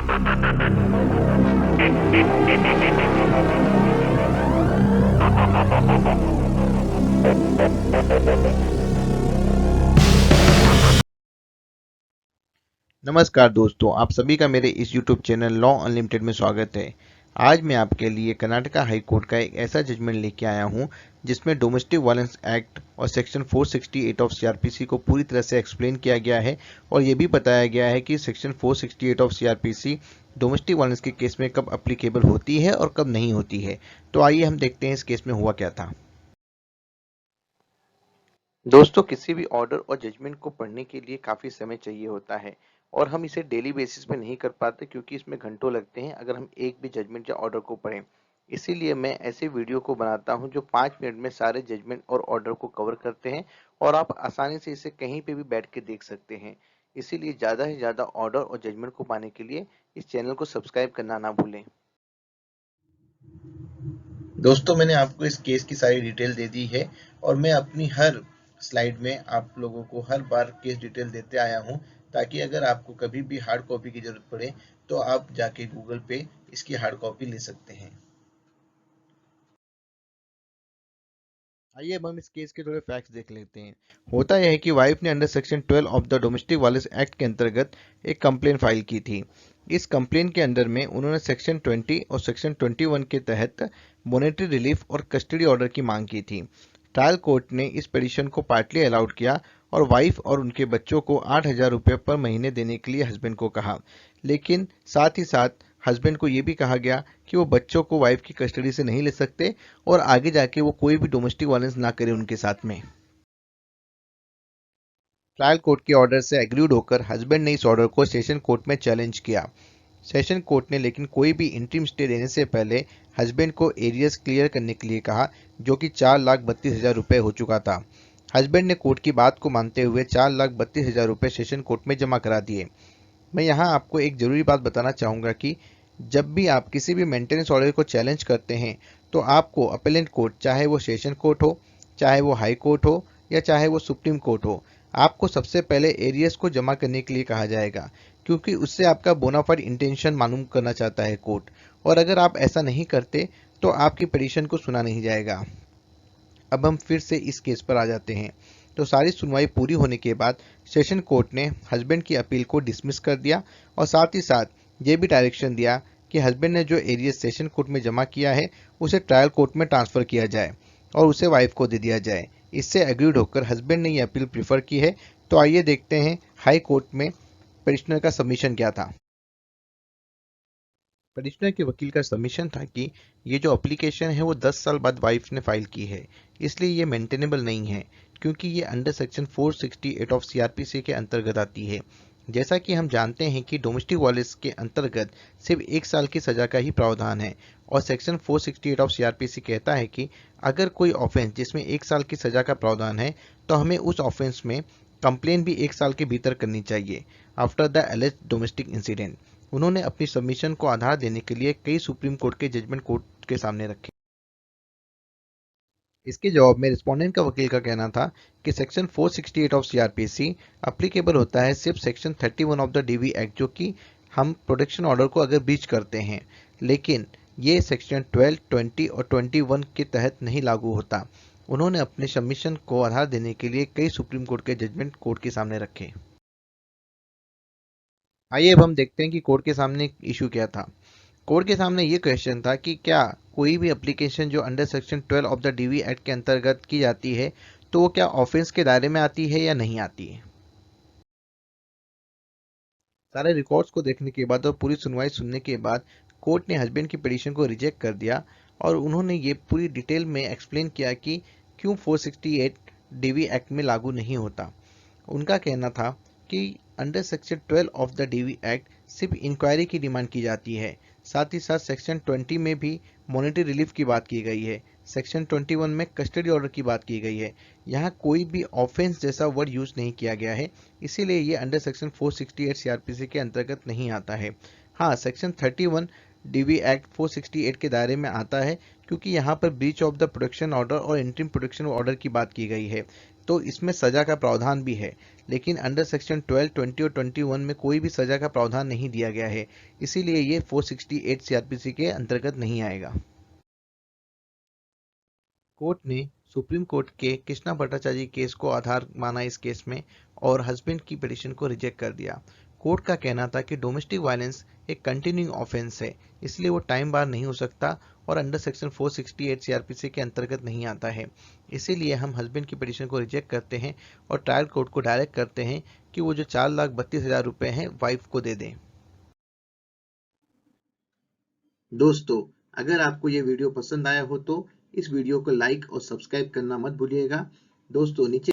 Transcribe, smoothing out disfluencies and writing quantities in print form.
नमस्कार दोस्तों, आप सभी का मेरे इस YouTube चैनल लॉ अनलिमिटेड में स्वागत है। आज मैं आपके लिए कर्नाटका हाई कोर्ट का एक ऐसा जजमेंट लेके आया हूं जिसमें डोमेस्टिक वायलेंस एक्ट और सेक्शन 468 ऑफ सीआरपीसी को पूरी तरह से एक्सप्लेन किया गया है और ये भी बताया गया है कि section 468 of CrPC domestic violence के केस में कब अप्लीकेबल होती है और कब नहीं होती है। तो आइए हम देखते हैं इस केस में हुआ क्या था। दोस्तों, किसी भी ऑर्डर और जजमेंट को पढ़ने के लिए काफ़ी समय चाहिए होता है और हम इसे डेली बेसिस पे नहीं कर पाते क्योंकि इसमें घंटों लगते हैं अगर हम एक भी जजमेंट या ऑर्डर को पढ़ें। इसीलिए मैं ऐसे वीडियो को बनाता हूं जो 5 मिनट में सारे जजमेंट और ऑर्डर को कवर करते हैं और आप आसानी से इसे कहीं पे भी बैठ के देख सकते हैं। इसीलिए ज़्यादा से ज़्यादा ऑर्डर और जजमेंट को पाने के लिए इस चैनल को सब्सक्राइब करना ना भूलें। दोस्तों, मैंने आपको इस केस की सारी डिटेल दे दी है और मैं अपनी हर स्लाइड में आप लोगों को हर बार केस डिटेल देते आया हूं ताकि अगर आपको कभी भी हार्ड कॉपी की जरूरत पड़े तो आप जाके गूगल पे इसकी हार्ड कॉपी ले सकते हैं। आइए अब हम इस केस के थोड़े फैक्ट्स देख लेते हैं। होता यह है कि वाइफ ने under section 12 of the domestic violence act के अंतर्गत एक कंप्लेन फाइल की थी। इस कंप्लेन के अंदर में उन्होंने सेक्शन 20 और सेक्शन 21 के तहत मॉनेटरी रिलीफ और कस्टडी ऑर्डर की मांग की थी। ट्रायल कोर्ट ने इस पिटीशन को पार्टली अलाउड किया और वाइफ और उनके बच्चों को 8,000 रुपये पर महीने देने के लिए हस्बैंड को कहा, लेकिन साथ ही साथ हस्बैंड को ये भी कहा गया कि वो बच्चों को वाइफ की कस्टडी से नहीं ले सकते और आगे जाके वो कोई भी डोमेस्टिक वायलेंस ना करे उनके साथ में। ट्रायल कोर्ट के ऑर्डर से एग्रीड होकर हस्बैंड ने इस ऑर्डर को सेशन कोर्ट में चैलेंज किया। सेशन कोर्ट ने लेकिन कोई भी इंटरिम स्टे देने से पहले हस्बैंड को एरियर्स क्लियर करने के लिए कहा, जो कि 4,32,000 रुपये हो चुका था। हस्बैंड ने कोर्ट की बात को मानते हुए 4,32,000 रुपये सेशन कोर्ट में जमा करा दिए। मैं यहाँ आपको एक ज़रूरी बात बताना चाहूँगा कि जब भी आप किसी भी मेंटेनेंस ऑर्डर को चैलेंज करते हैं तो आपको अपेलेंट कोर्ट, चाहे वो सेशन कोर्ट हो, चाहे वो हाई कोर्ट हो या चाहे वो सुप्रीम कोर्ट हो, आपको सबसे पहले एरियर्स को जमा करने के लिए कहा जाएगा क्योंकि उससे आपका बोनाफाइड इंटेंशन मालूम करना चाहता है कोर्ट। और अगर आप ऐसा नहीं करते तो आपकी पिटीशन को सुना नहीं जाएगा। अब हम फिर से इस केस पर आ जाते हैं। तो सारी सुनवाई पूरी होने के बाद सेशन कोर्ट ने हस्बैंड की अपील को डिसमिस कर दिया और साथ ही साथ ये भी डायरेक्शन दिया कि हस्बैंड ने जो एरिया सेशन कोर्ट में जमा किया है उसे ट्रायल कोर्ट में ट्रांसफ़र किया जाए और उसे वाइफ को दे दिया जाए। इससे एग्रीड होकर हस्बैंड ने ये अपील प्रीफर की है। तो आइए देखते हैं हाई कोर्ट में पिटिशनर का सबमिशन क्या था। पिटिशनर के वकील का सबमिशन था कि ये जो एप्लीकेशन है वो 10 साल बाद वाइफ ने फाइल की है, इसलिए ये मेंटेनेबल नहीं है क्योंकि ये अंडर सेक्शन 468 ऑफ सीआरपीसी के अंतर्गत आती है। जैसा कि हम जानते हैं कि डोमेस्टिक वायलेंस के अंतर्गत सिर्फ 1 साल की सजा का ही प्रावधान है और सेक्शन 468 ऑफ सीआरपीसी कहता है कि अगर कोई ऑफेंस जिसमें 1 साल की सजा का प्रावधान है तो हमें उस ऑफेंस में कंप्लेन भी 1 साल के भीतर करनी चाहिए after the alleged domestic incident. उन्होंने अपनी सबमिशन को आधार देने के लिए कई सुप्रीम कोर्ट के जजमेंट कोर्ट के सामने रखे। इसके जवाब में रिस्पोंडेंट का वकील का कहना था कि सेक्शन 468 ऑफ सीआरपीसी अप्लीकेबल होता है सिर्फ section 31 of the DV act, जो कि हम प्रोटेक्शन ऑर्डर को अगर ब्रीच करते हैं, लेकिन ये सेक्शन 12, 20 और 21 के तहत नहीं लागू होता। उन्होंने अपने सबमिशन को आधार देने के लिए कई सुप्रीम कोर्ट के जजमेंट कोर्ट के सामने रखे। आइए अब हम देखते हैं कि कोर्ट के सामने इशू क्या था। कोर्ट के सामने ये क्वेश्चन था कि क्या कोई भी एप्लीकेशन जो under section 12 of the DV act के अंतर्गत की जाती है तो वो क्या ऑफेंस के दायरे में आती है या नहीं आती है। सारे रिकॉर्ड्स को देखने के बाद और पूरी सुनवाई सुनने के बाद कोर्ट ने हस्बैंड की पिटीशन को रिजेक्ट कर दिया और उन्होंने ये पूरी डिटेल में एक्सप्लेन किया कि क्यों 468 डीवी एक्ट में लागू नहीं होता। उनका कहना था कि under section 12 of the DV act सिर्फ इंक्वायरी की डिमांड की जाती है। साथ ही साथ सेक्शन 20 में भी मॉनेटरी रिलीफ की बात की गई है। सेक्शन 21 में कस्टडी ऑर्डर की बात की गई है। यहाँ कोई भी ऑफेंस जैसा वर्ड यूज नहीं किया गया है, इसीलिए ये अंडर सेक्शन 468 सीआरपीसी के अंतर्गत नहीं आता है। हाँ, सेक्शन 31 डीवी एक्ट 468 के दायरे में आता है क्योंकि यहाँ पर breach of the protection order और इंटरिम प्रोटेक्शन ऑर्डर की बात की गई है। तो इसमें सजा का प्रावधान भी है, लेकिन अंडर सेक्शन 12, 20 और 21 में कोई भी सजा का प्रावधान नहीं दिया गया है, इसीलिए ये 468 सीआरपीसी के अंतर्गत नहीं आएगा। कोर्ट ने सुप्रीम कोर्ट के कृष्णा भट्टाचार्य केस को आधार माना इस केस में, और हस्बैंड की पिटीशन को रिजेक्ट कर दिया। कोर्ट का कहना था कि डोमेस्टिक वायलेंस एक कंटिन्यूइंग ऑफेंस है, इसलिए वो टाइम बार नहीं हो सकता और अंडर सेक्शन 468 सीआरपीसी के अंतर्गत नहीं आता है। इसीलिए हम हस्बैंड की पिटीशन को रिजेक्ट करते हैं और ट्रायल कोर्ट को डायरेक्ट करते हैं कि वो जो 4,32,000 रुपए हैं वाइफ को दे दें। दोस्तों, अगर आपको ये वीडियो पसंद आया हो तो इस वीडियो को लाइक और सब्सक्राइब करना मत भूलिएगा। दोस्तों, नीचे